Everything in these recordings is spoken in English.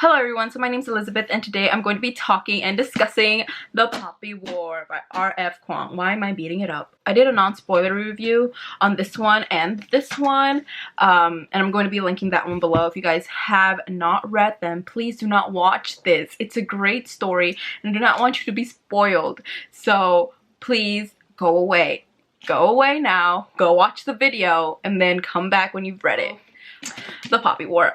Hello everyone, so my name is Elizabeth and today I'm going to be talking and discussing The Poppy War by R.F. Kuang. Why am I beating it up? I did a non-spoiler review on this one and this one, and I'm going to be linking that one below. If you guys have not read them, please do not watch this. It's a great story and I do not want you to be spoiled. So please go away. Go away now, go watch the video, and then come back when you've read it. The Poppy War.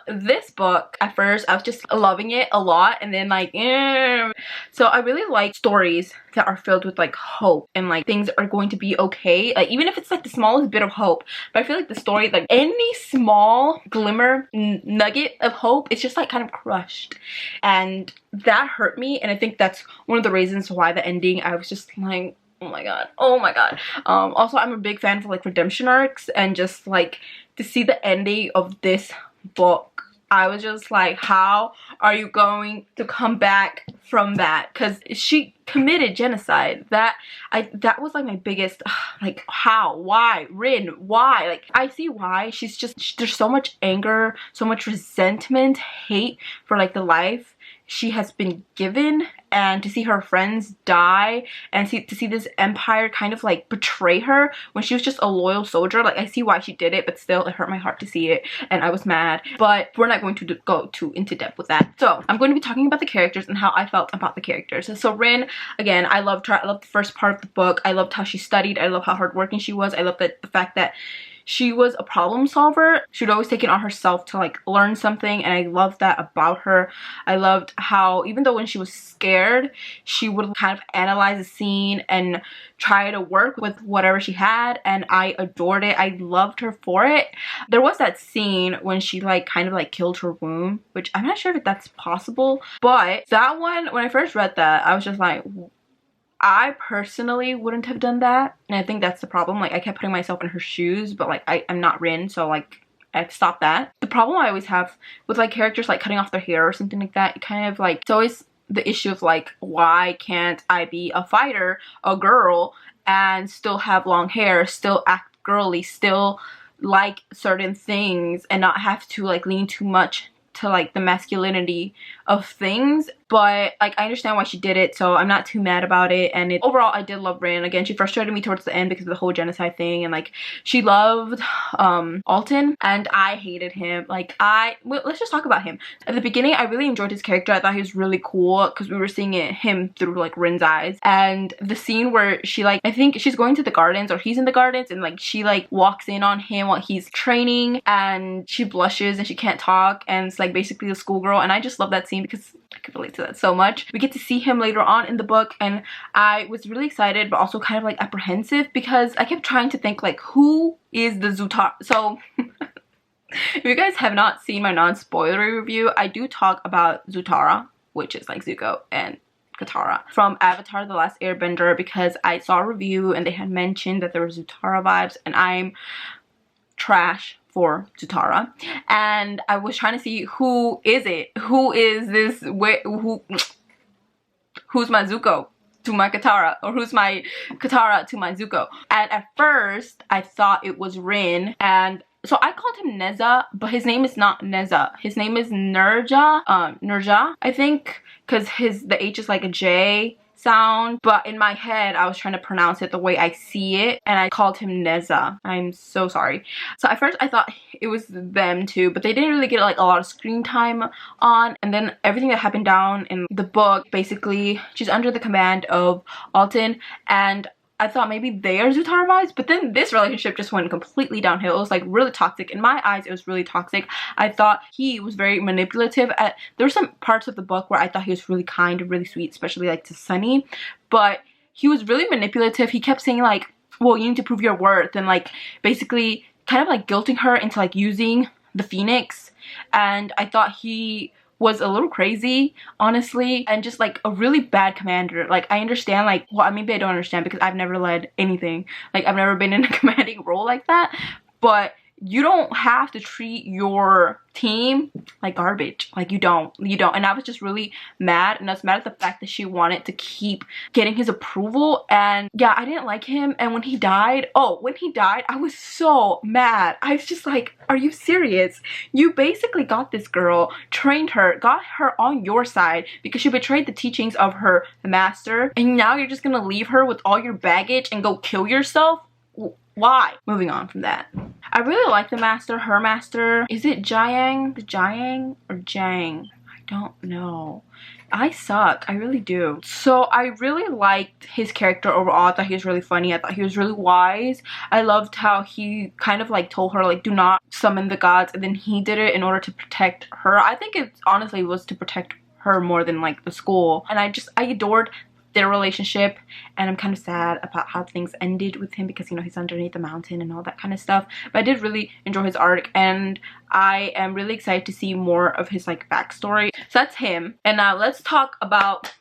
This book, at first I was just loving it a lot, and then like so I really like stories that are filled with like hope and like things are going to be okay, like even if it's like the smallest bit of hope. But I feel like the story, like any small glimmer nugget of hope, it's just like kind of crushed, and that hurt me. And I think that's one of the reasons why the ending, I was just like, oh my god, oh my god. Also, I'm a big fan of like redemption arcs, and just like to see the ending of this book, I was just like, how are you going to come back from that? Because she committed genocide. That was like my biggest, like, how, why, Rin, why? Like, I see why. She's just, there's so much anger, so much resentment, hate for like the life she has been given, and to see her friends die, and to see this empire kind of like betray her when she was just a loyal soldier. Like, I see why she did it, but still it hurt my heart to see it, and I was mad. But we're not going to go too into depth with that. So I'm going to be talking about the characters and how I felt about the characters. So Rin, again, I loved her. I loved the first part of the book. I loved how she studied. I love how hardworking she was. I love the fact that she was a problem solver. She would always take it on herself to like learn something, and I loved that about her. I loved how even though when she was scared, she would kind of analyze the scene and try to work with whatever she had, and I adored it. I loved her for it. There was that scene when she like kind of like killed her womb, which I'm not sure if that's possible, but that one, when I first read that, I was just like, I personally wouldn't have done that, and I think that's the problem. Like, I kept putting myself in her shoes, but like I'm not Rin, so like I stopped that. The problem I always have with like characters like cutting off their hair or something like that, it kind of like, it's always the issue of like, why can't I be a fighter, a girl, and still have long hair, still act girly, still like certain things, and not have to like lean too much to like the masculinity of things. But like, I understand why she did it, so I'm not too mad about it. And overall, I did love Rin. Again, she frustrated me towards the end because of the whole genocide thing, and like she loved Alton, and I hated him. Like, well, let's just talk about him. At the beginning, I really enjoyed his character. I thought he was really cool because we were seeing him through like Rin's eyes. And the scene where she like, I think she's going to the gardens, or he's in the gardens, and like she like walks in on him while he's training, and she blushes and she can't talk, and it's like basically a schoolgirl. And I just love that scene because I could relate to that so much. We get to see him later on in the book, and I was really excited but also kind of like apprehensive because I kept trying to think like, who is the Zutara? So if you guys have not seen my non-spoilery review, I do talk about Zutara, which is like Zuko and Katara from Avatar: The Last Airbender, because I saw a review and they had mentioned that there were Zutara vibes, and I'm trash for Zutara, and I was trying to see, who is it? Who is this? Who's my Zuko to my Katara, or who's my Katara to my Zuko? And at first I thought it was Rin, and so I called him Neza, but his name is not Neza. His name is Nurja. Nurja, I think, because the H is like a J sound, but in my head I was trying to pronounce it the way I see it, and I called him Neza. I'm so sorry. So at first I thought it was them too, but they didn't really get like a lot of screen time on. And then everything that happened down in the book, basically she's under the command of Alton, and I thought maybe they are Zutara vibes, but then this relationship just went completely downhill. It was like really toxic. In my eyes, it was really toxic. I thought he was very manipulative. There were some parts of the book where I thought he was really kind and really sweet, especially like to Sunny, but he was really manipulative. He kept saying like, well, you need to prove your worth, and like basically kind of like guilting her into like using the Phoenix. And I thought he was a little crazy, honestly, and just like a really bad commander. Like, I understand, like, well, maybe I don't understand because I've never led anything. Like, I've never been in a commanding role like that, but you don't have to treat your team like garbage. Like, you don't. And I was just really mad, and I was mad at the fact that she wanted to keep getting his approval. And yeah, I didn't like him. And when he died, I was so mad. I was just like, are you serious? You basically got this girl, trained her, got her on your side because she betrayed the teachings of her master, and now you're just gonna leave her with all your baggage and go kill yourself? Why? Moving on from that. I really like the master, her master. Is it Jiang? The Jiang or Jang? I don't know. I suck. I really do. So I really liked his character overall. I thought he was really funny. I thought he was really wise. I loved how he kind of like told her like, do not summon the gods, and then he did it in order to protect her. I think it honestly was to protect her more than like the school. And I adored their relationship, and I'm kind of sad about how things ended with him because, you know, he's underneath the mountain and all that kind of stuff. But I did really enjoy his arc, and I am really excited to see more of his like backstory. So that's him. And now let's talk about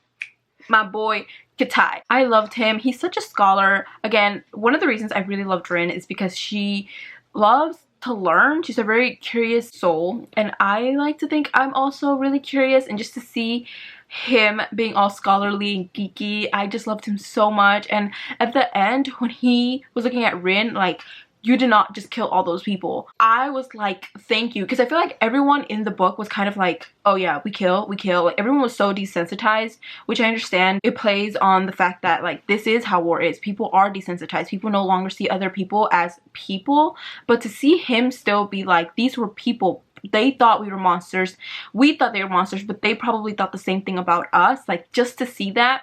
my boy Kitai. I loved him. He's such a scholar. Again, one of the reasons I really loved Rin is because she loves to learn. She's a very curious soul, and I like to think I'm also really curious, and just to see him being all scholarly and geeky, I just loved him so much. And at the end, when he was looking at Rin, like, you did not just kill all those people, I was like, thank you. Because I feel like everyone in the book was kind of like, oh yeah, we kill. Like, everyone was so desensitized, which I understand. It plays on the fact that like, this is how war is. People are desensitized. People no longer see other people as people. But to see him still be like, these were people. They thought we were monsters. We thought they were monsters, but they probably thought the same thing about us. Like, just to see that,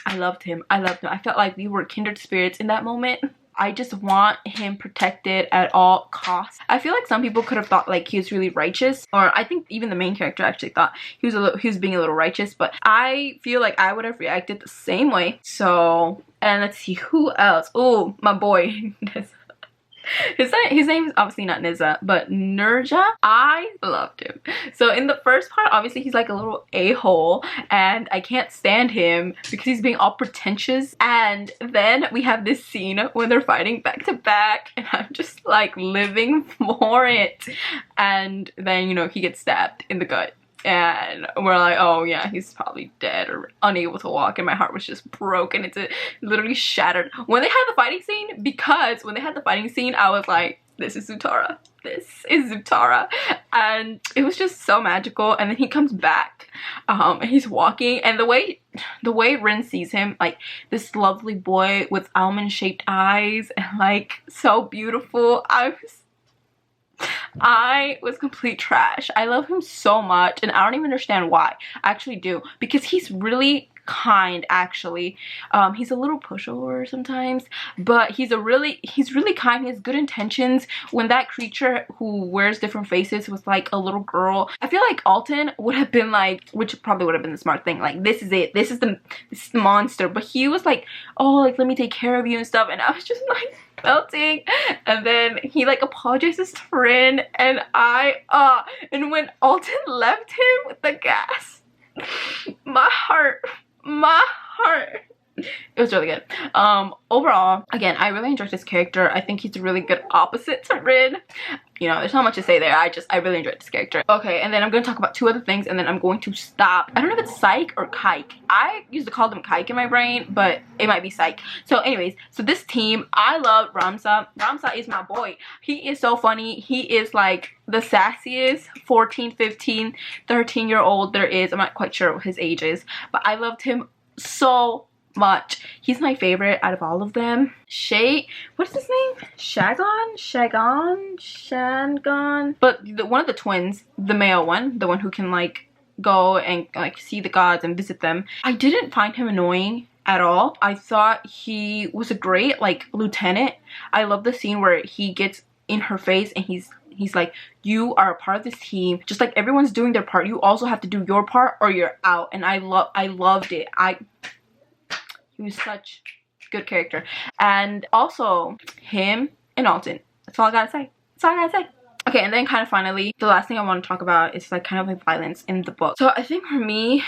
I loved him. I felt like we were kindred spirits in that moment. I just want him protected at all costs. I feel like some people could have thought like he was really righteous, or I think even the main character actually thought he was being a little righteous, but I feel like I would have reacted the same way. So, and let's see who else. Oh, my boy. His name is obviously not Niza, but Nurja. I loved him. So in the first part, obviously he's like a little a-hole, and I can't stand him because he's being all pretentious. And then we have this scene when they're fighting back to back, and I'm just like living for it. And then, you know, he gets stabbed in the gut. And we're like, oh yeah, he's probably dead or unable to walk, and my heart was just broken. It's literally shattered when they had the fighting scene, because when they had the fighting scene, I was like, this is Zutara. This is Zutara. And it was just so magical. And then he comes back, and he's walking, and the way Rin sees him, like this lovely boy with almond-shaped eyes and like so beautiful, I was complete trash. I love him so much, and I don't even understand why. I actually do, because he's really kind, actually. He's a little pushover sometimes, but he's really kind. He has good intentions. When that creature who wears different faces was like a little girl, I feel like Alton would have been like, which probably would have been the smart thing, like, this is it, this is the monster. But he was like, oh, like, let me take care of you and stuff, and I was just like melting. And then he like apologizes to Rin, and and when Alton left him with the gas, my heart, it was really good. Overall, again, I really enjoyed this character. I think he's a really good opposite to Rin. You know, there's not much to say there. I really enjoyed this character. Okay, and then I'm going to talk about two other things, and then I'm going to stop. I don't know if it's Psyche or Kike. I used to call them Kike in my brain, but it might be Psyche. So anyways, so this team, I love Ramsa. Ramsa is my boy. He is so funny. He is like the sassiest 14, 15, 13-year-old there is. I'm not quite sure what his age is, but I loved him so much. He's my favorite out of all of them. What's his name? Shangon. But one of the twins, the male one, the one who can like go and like see the gods and visit them, I didn't find him annoying at all. I thought he was a great like lieutenant. I love the scene where he gets in her face and he's like, you are a part of this team. Just like everyone's doing their part, you also have to do your part or you're out. And I loved it. He was such a good character. And also him and Alton. That's all I gotta say. Okay, and then kind of finally, the last thing I want to talk about is like kind of like violence in the book. So I think for me,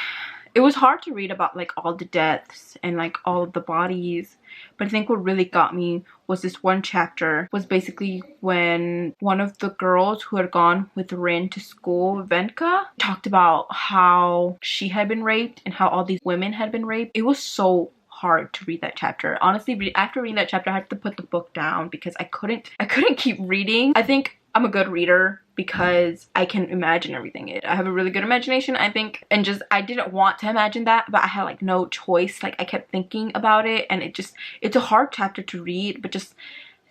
it was hard to read about like all the deaths and like all of the bodies, but I think what really got me was this one chapter. Was basically when one of the girls who had gone with Rin to school, Venka, talked about how she had been raped and how all these women had been raped. It was so hard to read that chapter. Honestly, after reading that chapter, I had to put the book down because I couldn't keep reading. I think I'm a good reader because I can imagine everything. I have a really good imagination, I think, and just I didn't want to imagine that, but I had like no choice. Like I kept thinking about it, and it's a hard chapter to read, but just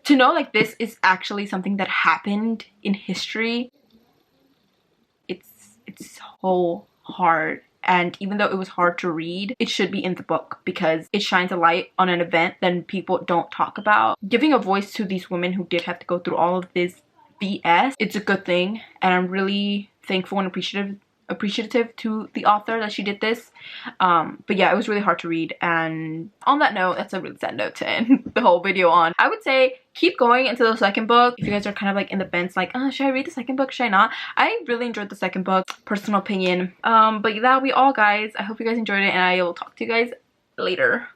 to know like this is actually something that happened in history, it's so hard. And even though it was hard to read, it should be in the book because it shines a light on an event that people don't talk about. Giving a voice to these women who did have to go through all of this BS, it's a good thing, and I'm really thankful and appreciative to the author that she did this. But yeah, it was really hard to read, and on that note, that's a really sad note to end the whole video on. I would say keep going into the second book if you guys are kind of like in the fence, like, should I read the second book, should I not? I really enjoyed the second book, personal opinion. But that'll be all, guys. I hope you guys enjoyed it, and I will talk to you guys later.